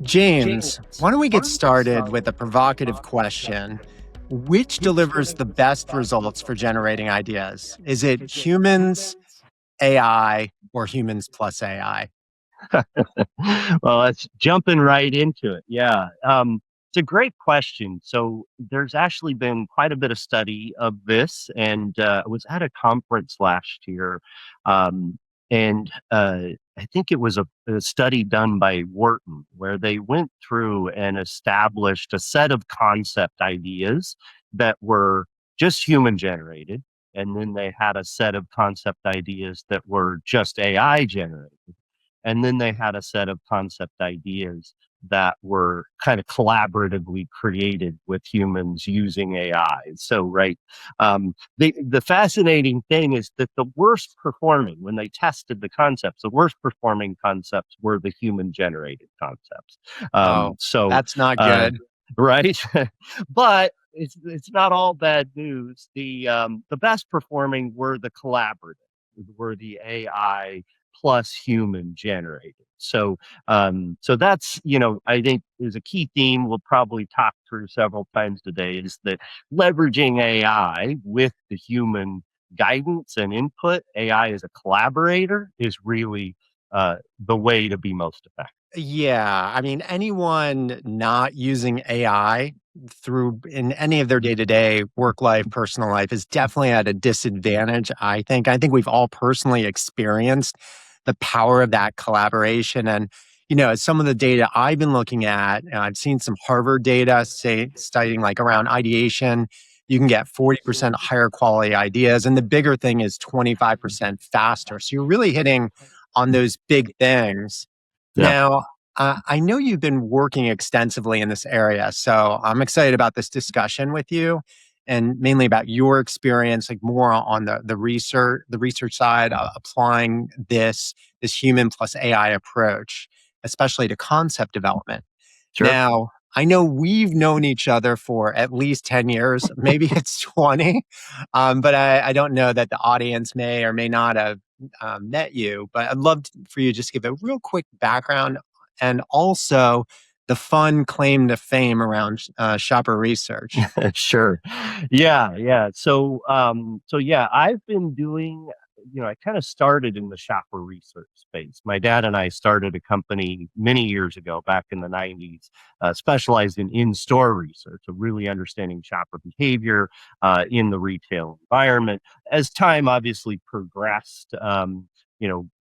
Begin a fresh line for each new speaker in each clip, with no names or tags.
James, why don't we get started with a provocative question? Which delivers the best results for generating ideas? Is it humans, AI, or humans plus AI?
Well, let's jumping right into it. Yeah. It's a great question. So there's actually been quite a bit of study of this, and I was at a conference last year, um, and I think it was a study done by Wharton where they went through and established a set of concept ideas that were just human generated, and then they had a set of concept ideas that were just AI generated. And then they had a set of concept ideas that were kind of collaboratively created with humans using AI. So, right, the fascinating thing is that the worst performing, when they tested the concepts, the worst performing concepts were the human generated concepts.
Oh,
So,
that's not
uh,
good.
right, but it's not all bad news. The best performing were the collaborative, were the AI plus human generated. So that's, I think is a key theme we'll probably talk through several times today, is that leveraging AI with the human guidance and input, AI as a collaborator, is really the way to be most effective.
Yeah, I mean, anyone not using AI through in any of their day-to-day work life, personal life is definitely at a disadvantage, I think. I think we've all personally experienced the power of that collaboration. And, some of the data I've been looking at, I've seen some Harvard data say studying like around ideation, you can get 40% higher quality ideas. And the bigger thing is 25% faster. So you're really hitting on those big things.
Yeah.
Now, I know you've been working extensively in this area, so I'm excited about this discussion with you, and mainly about your experience, like more on the research side, applying this human plus AI approach, especially to concept development.
Sure.
Now, I know we've known each other for at least 10 years, maybe it's 20, but I don't know that the audience may or may not have met you, but I'd love for you to just give a real quick background and also the fun claim to fame around shopper research.
Sure. Yeah, yeah. So yeah, I've been doing, I kind of started in the shopper research space. My dad and I started a company many years ago, back in the 90s, specialized in-store research, so really understanding shopper behavior in the retail environment. As time obviously progressed,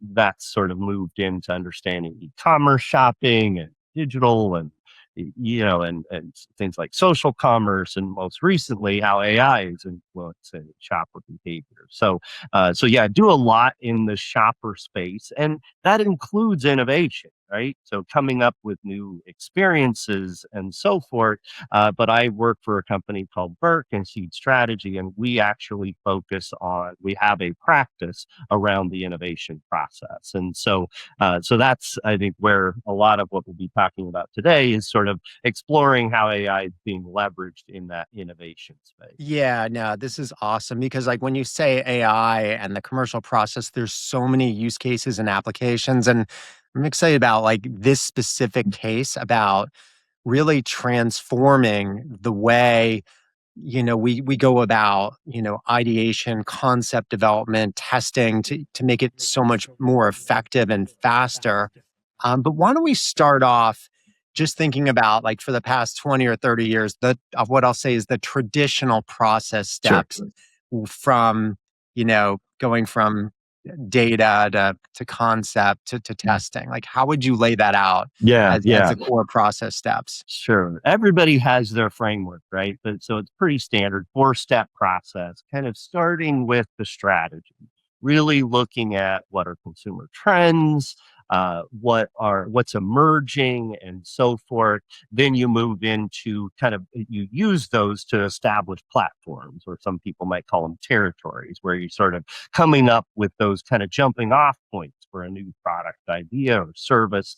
that's sort of moved into understanding e-commerce shopping and digital and things like social commerce, and most recently how AI is influencing shopper behavior. So yeah, I do a lot in the shopper space, and that includes innovation, right? So coming up with new experiences and so forth. But I work for a company called Burke and Seed Strategy, and we actually we have a practice around the innovation process. So that's, I think, where a lot of what we'll be talking about today is sort of exploring how AI is being leveraged in that innovation space.
Yeah, no, this is awesome because like when you say AI and the commercial process, there's so many use cases and applications. And I'm excited about like this specific case about really transforming the way we go about ideation, concept development, testing to make it so much more effective and faster. But why don't we start off just thinking about, like, for the past 20 or 30 years, of what I'll say is the traditional process
Sure.
steps from going from data to concept to testing. Like, how would you lay that out
Yeah,
as
yeah.
the core process steps?
Sure. Everybody has their framework, right? But so it's pretty standard four-step process, kind of starting with the strategy, really looking at what are consumer trends, what's emerging and so forth. Then you move into you use those to establish platforms, or some people might call them territories, where you're sort of coming up with those kind of jumping off points for a new product idea or service.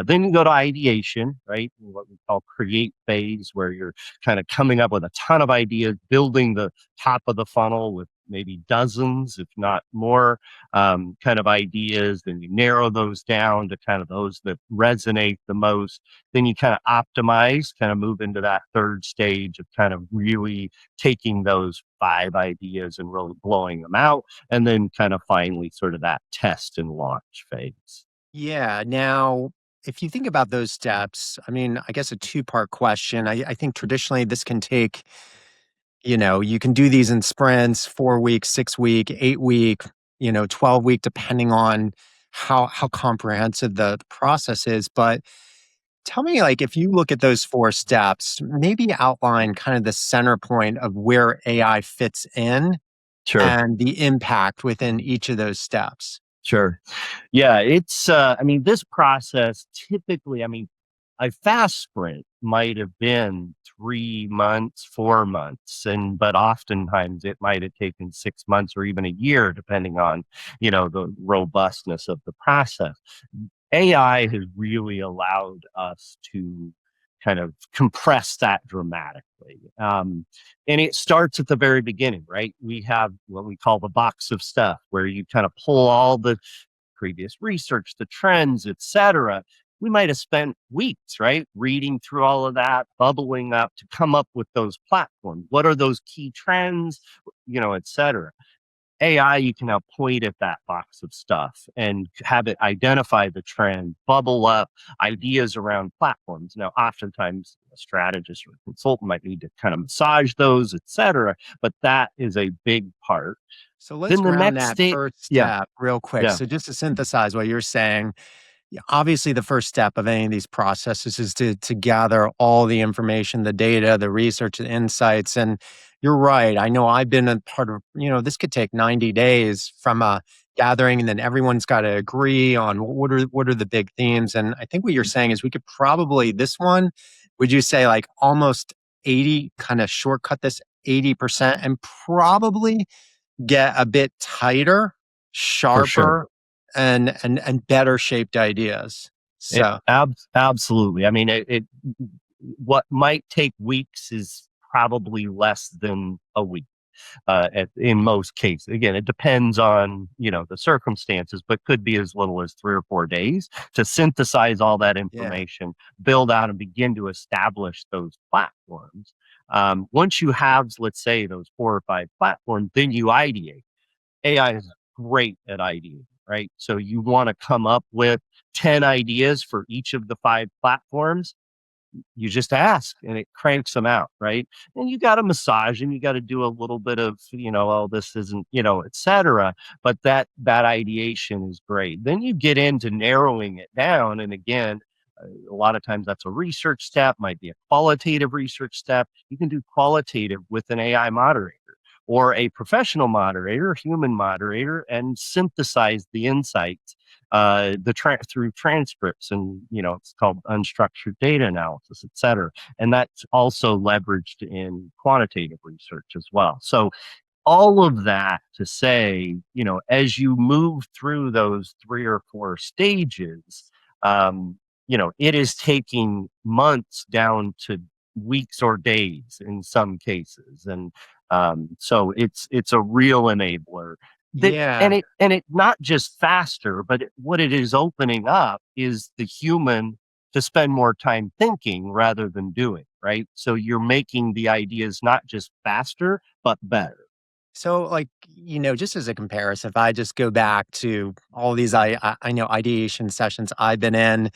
Then you go to ideation, right? What we call create phase, where you're kind of coming up with a ton of ideas, building the top of the funnel with maybe dozens, if not more, kind of ideas. Then you narrow those down to kind of those that resonate the most. Then you kind of optimize, kind of move into that third stage of kind of really taking those five ideas and really blowing them out. And then kind of finally sort of that test and launch phase.
Yeah. Now, if you think about those steps, I mean, I guess a two-part question. I think traditionally this can take, you can do these in sprints, 4 week, 6 week, 8 week, 12 week, depending on how comprehensive the process is. But tell me, like, if you look at those four steps, maybe outline kind of the center point of where AI fits in
Sure.
and the impact within each of those steps.
Sure. Yeah, I mean, this process typically, I mean, a fast sprint might have been 3 months, 4 months, but oftentimes it might have taken 6 months or even a year, depending on, the robustness of the process. AI has really allowed us to kind of compress that dramatically. And it starts at the very beginning, right? We have what we call the box of stuff, where you kind of pull all the previous research, the trends, etc. We might have spent weeks, right, reading through all of that, bubbling up to come up with those platforms. What are those key trends, etc. AI, you can now point at that box of stuff and have it identify the trend, bubble up ideas around platforms. Now, oftentimes a strategist or a consultant might need to kind of massage those, etc. But that is a big part.
So let's
Then the
round
next
that
state,
first
yeah,
step real quick.
yeah,
So, just to synthesize what you're saying, yeah, obviously, the first step of any of these processes is to gather all the information, the data, the research, the insights. And you're right. I know I've been a part of, this could take 90 days from a gathering, and then everyone's got to agree on what are the big themes. And I think what you're saying is we could probably this one, would you say like almost 80, kind of shortcut this 80% and probably get a bit tighter,
for sure.
sharper, and better shaped ideas. So,
Absolutely. I mean, what might take weeks is probably less than a week. In most cases. Again, it depends on the circumstances, but could be as little as 3 or 4 days to synthesize all that
yeah.
information, build out and begin to establish those platforms. Once you have, let's say, those 4 or 5 platforms, then you ideate. AI is great at ideating, right? So you want to come up with 10 ideas for each of the 5 platforms. You just ask and it cranks them out, right? And you got to massage and you got to do a little bit of, oh, this isn't, etc. But that ideation is great. Then you get into narrowing it down. And again, a lot of times that's a research step, might be a qualitative research step. You can do qualitative with an AI moderator or a professional moderator, human moderator, and synthesize the insights through transcripts, and it's called unstructured data analysis, et cetera. And that's also leveraged in quantitative research as well. So all of that to say, as you move through those 3 or 4 stages, it is taking months down to weeks or days in some cases. And so it's a real enabler that,
Yeah.
and it not just faster, but what it is opening up is the human to spend more time thinking rather than doing, right? So you're making the ideas not just faster, but better.
So, like, just as a comparison, if I just go back to all these I know ideation sessions I've been in,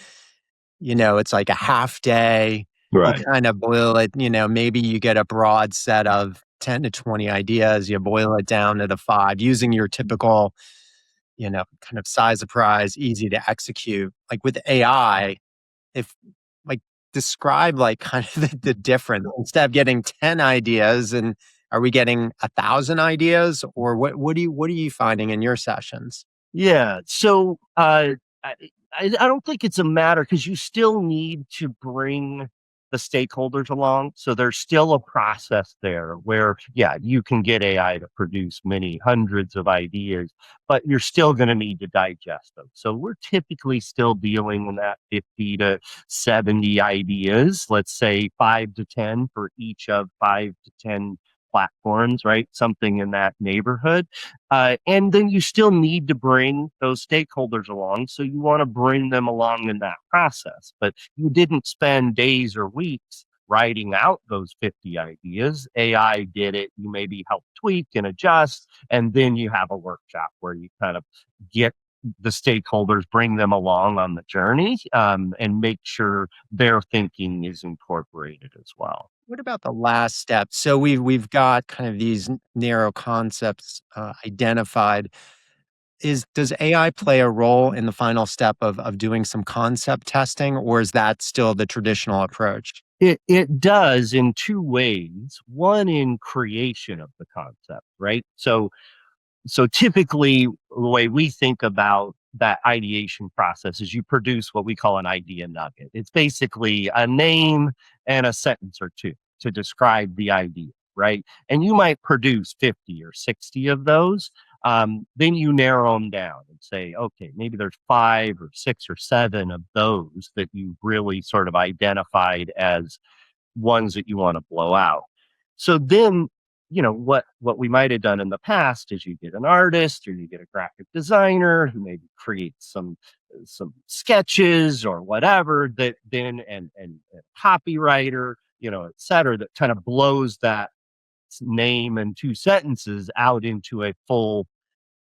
it's like a half day. You
Right.
kind of boil it, maybe you get a broad set of 10 to 20 ideas, you boil it down to the five using your typical, kind of size of prize, easy to execute. Like with AI, if like describe like kind of the difference instead of getting 10 ideas, and are we getting 1,000 ideas, or what are you finding in your sessions?
Yeah. So I, I don't think it's a matter because you still need to bring the stakeholders along. So there's still a process there where, yeah, you can get AI to produce many hundreds of ideas, but you're still going to need to digest them. So we're typically still dealing in that 50 to 70 ideas, let's say 5 to 10 for each of 5 to 10 platforms, right? Something in that neighborhood. And then you still need to bring those stakeholders along. So you want to bring them along in that process. But you didn't spend days or weeks writing out those 50 ideas. AI did it. You maybe help tweak and adjust. And then you have a workshop where you kind of get the stakeholders, bring them along on the journey, and make sure their thinking is incorporated as well.
What about the last step? So we've got kind of these narrow concepts identified. Is does AI play a role in the final step of doing some concept testing, or is that still the traditional approach?
It does in two ways. One in creation of the concept, right? So typically the way we think about that ideation process is you produce what we call an idea nugget. It's basically a name and a sentence or two to describe the idea, right? And you might produce 50 or 60 of those. Then you narrow them down and say, okay, maybe there's 5 or 6 or 7 of those that you really sort of identified as ones that you want to blow out. So then, what we might have done in the past is you get an artist or you get a graphic designer who maybe creates some sketches or whatever that then and a copywriter, et cetera, that kind of blows that name and 2 sentences out into a full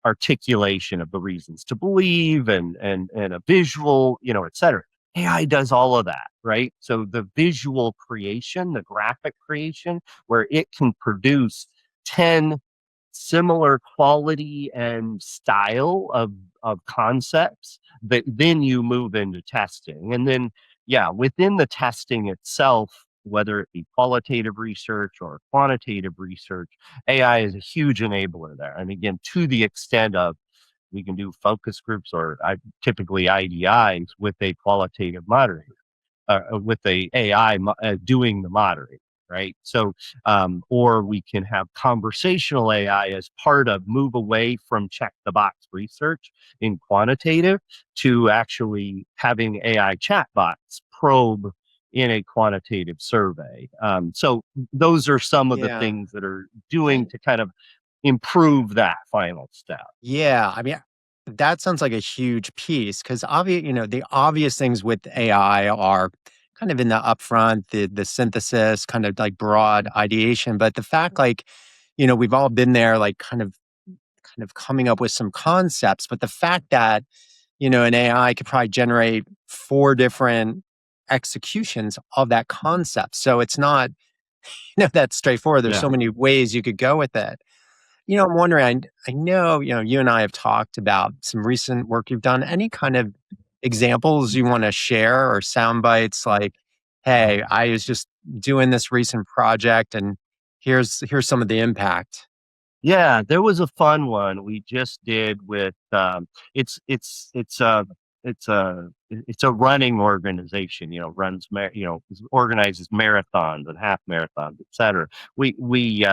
articulation of the reasons to believe and a visual, et cetera. AI does all of that, right? So the visual creation, the graphic creation, where it can produce 10 similar quality and style of concepts that then you move into testing. And then, yeah, within the testing itself, whether it be qualitative research or quantitative research, AI is a huge enabler there. And again, to the extent of we can do focus groups or typically IDIs with a qualitative moderator, with a AI doing the moderating, right? So, or we can have conversational AI as part of move away from check the box research in quantitative to actually having AI chatbots probe in a quantitative survey. So those are some of the
Yeah.
things that are doing
I
to kind of improve that final step.
Yeah, I mean, that sounds like a huge piece because the obvious things with AI are kind of in the upfront, the synthesis, kind of like broad ideation. But the fact, like, we've all been there, like, kind of coming up with some concepts. But the fact that an AI could probably generate 4 different executions of that concept, so it's not that straightforward. There's
Yeah.
so many ways you could go with it. I'm wondering, I know, you and I have talked about some recent work you've done. Any kind of examples you want to share or sound bites like, hey, I was just doing this recent project and here's some of the impact.
Yeah, there was a fun one we just did with it's it's it's a it's a running organization, organizes marathons and half marathons, et cetera. We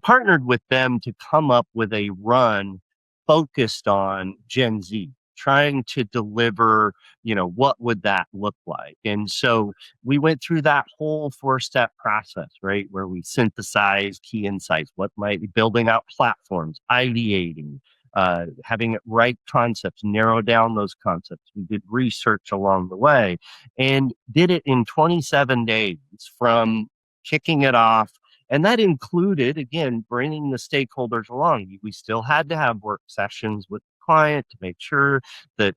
partnered with them to come up with a run focused on Gen Z, trying to deliver, what would that look like? And so we went through that whole 4 step process, right? Where we synthesize key insights, what might be building out platforms, ideating, having it write concepts, narrow down those concepts. We did research along the way and did it in 27 days from kicking it off. And that included, again, bringing the stakeholders along. We still had to have work sessions with the client to make sure that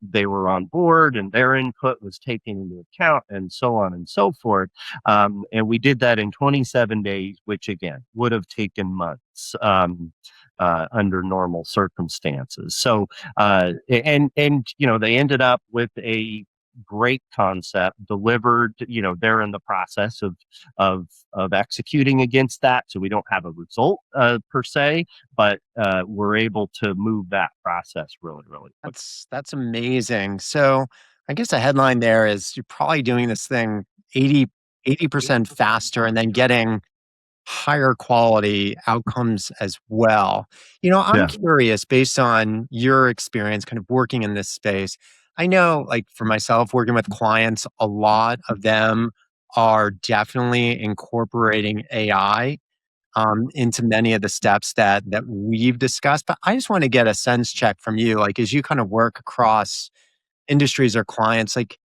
they were on board and their input was taken into account, and so on and so forth. And we did that in 27 days, which again would have taken months. Under normal circumstances. So, and they ended up with a great concept delivered. They're in the process of executing against that, so we don't have a result per se, but we're able to move that process really, really quick.
That's amazing. So I guess the headline there is you're probably doing this thing 80% faster and then getting higher quality outcomes as well. I'm
Yeah.
curious based on your experience kind of working in this space. I know, like for myself, working with clients, a lot of them are definitely incorporating AI. into many of the steps that we've discussed. But I just want to get a sense check from you, like as you kind of work across industries or clients, like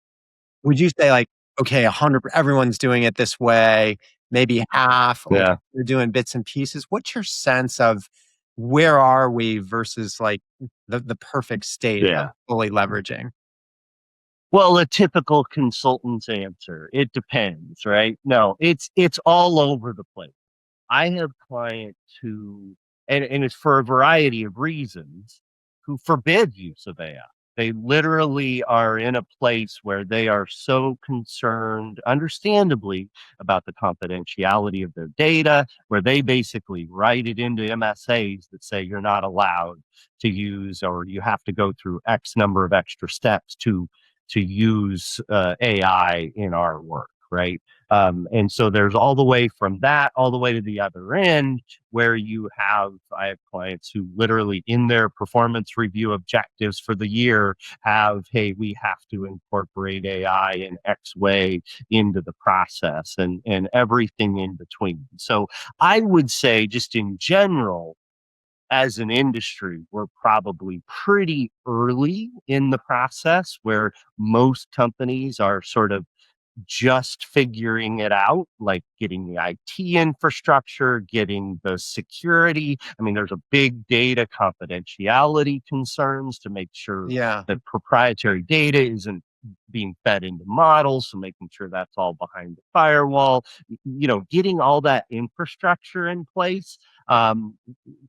would you say like, okay, 100, everyone's doing it this way, maybe half, or
Yeah.
you're doing bits and pieces? What's your sense of where are we versus like the perfect state of
Yeah.
fully leveraging?
Well, a typical consultant's answer, it depends, right? No, it's all over the place. I have clients who, and it's for a variety of reasons, who forbid use of AI. They literally are in a place where they are so concerned, understandably, about the confidentiality of their data, where they basically write it into MSAs that say you're not allowed to use, or you have to go through X number of extra steps to use AI in our work, right? And so there's all the way from that all the way to the other end where I have clients who literally in their performance review objectives for the year have, hey, we have to incorporate AI in X way into the process and everything in between. So I would say just in general, as an industry, we're probably pretty early in the process where most companies are sort of just figuring it out, like getting the IT infrastructure, getting the security. I mean, there's a big data confidentiality concerns to make sure
Yeah.
that proprietary data isn't being fed into models, so making sure that's all behind the firewall, getting all that infrastructure in place, um,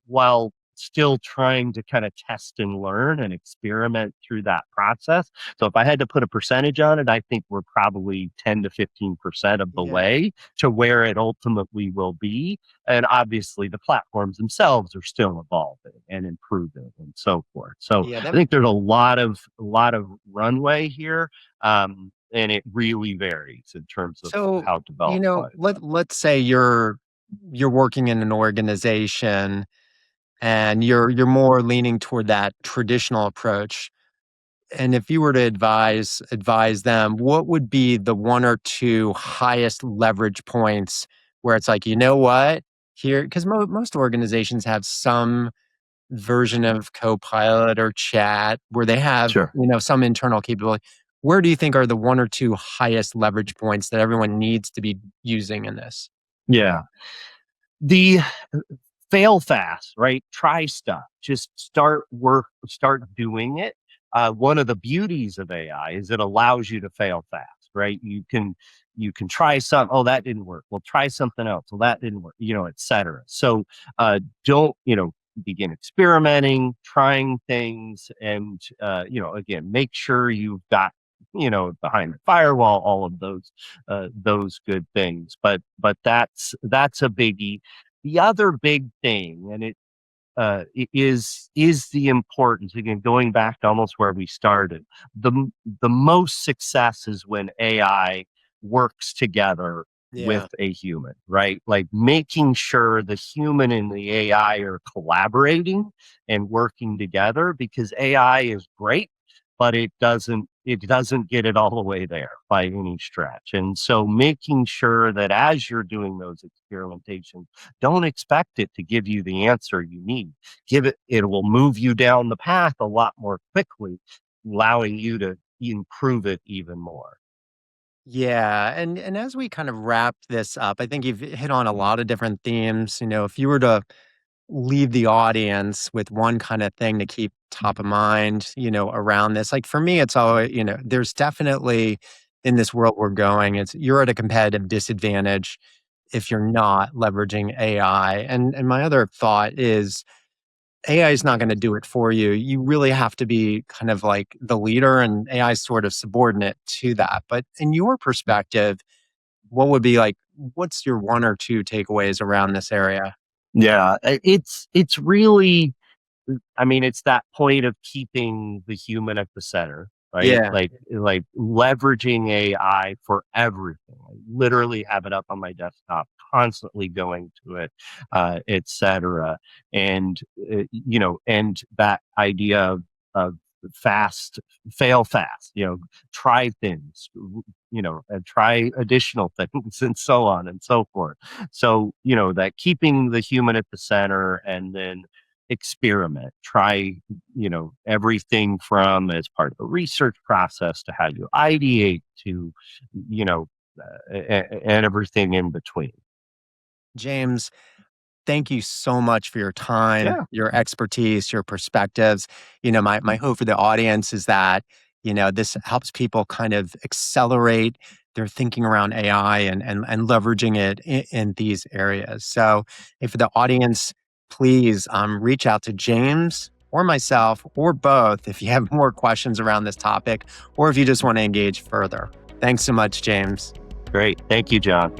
while still trying to kind of test and learn and experiment through that process. So if I had to put a percentage on it, I think we're probably 10 to 15% of the
Yeah.
way to where it ultimately will be. And obviously the platforms themselves are still evolving and improving and so forth. So
Yeah.
I think there's a lot of runway here. And it really varies in terms of
So,
how developed clients are.
let's say you're working in an organization and you're more leaning toward that traditional approach. And if you were to advise them, what would be the one or two highest leverage points where it's like, you know what? Here, because most organizations have some version of Copilot or chat where they have,
Sure.
some internal capability. Where do you think are the one or two highest leverage points that everyone needs to be using in this?
Yeah. The fail fast, right? Try stuff. Just start doing it. One of the beauties of AI is it allows you to fail fast, right? You can try some, oh, that didn't work. Well, try something else. Well, that didn't work, et cetera. So don't, begin experimenting, trying things, and again, make sure you've got behind the firewall all of those good things. But that's a biggie. The other big thing, and is the importance, again, going back to almost where we started. The most success is when AI works together with
Yeah.
a human, right? Like making sure the human and the AI are collaborating and working together, because AI is great, but it doesn't get it all the way there by any stretch. And so making sure that as you're doing those experimentations, don't expect it to give you the answer you need. It will move you down the path a lot more quickly, allowing you to improve it even more.
Yeah, and as we kind of wrap this up, I think you've hit on a lot of different themes. If you were to leave the audience with one kind of thing to keep top of mind, around this, like for me, it's always, there's definitely in this world we're going, it's you're at a competitive disadvantage if you're not leveraging AI. And my other thought is AI is not going to do it for you. You really have to be kind of like the leader, and AI is sort of subordinate to that. But in your perspective, what would be like, what's your one or two takeaways around this area?
Yeah, it's really, I mean, it's that point of keeping the human at the center, right?
Yeah.
Like leveraging AI for everything. I literally have it up on my desktop, constantly going to it, et cetera. And and that idea of fast, fail fast, try things, and try additional things and so on and so forth. So, that keeping the human at the center, and then experiment, try, everything from as part of the research process to how you ideate to, you know, and everything in between.
James, thank you so much for your time,
Yeah,
your expertise, your perspectives. My hope for the audience is that, this helps people kind of accelerate their thinking around AI and leveraging it in these areas. So, if the audience, please reach out to James or myself or both if you have more questions around this topic or if you just want to engage further. Thanks so much, James.
great. Thank you, John.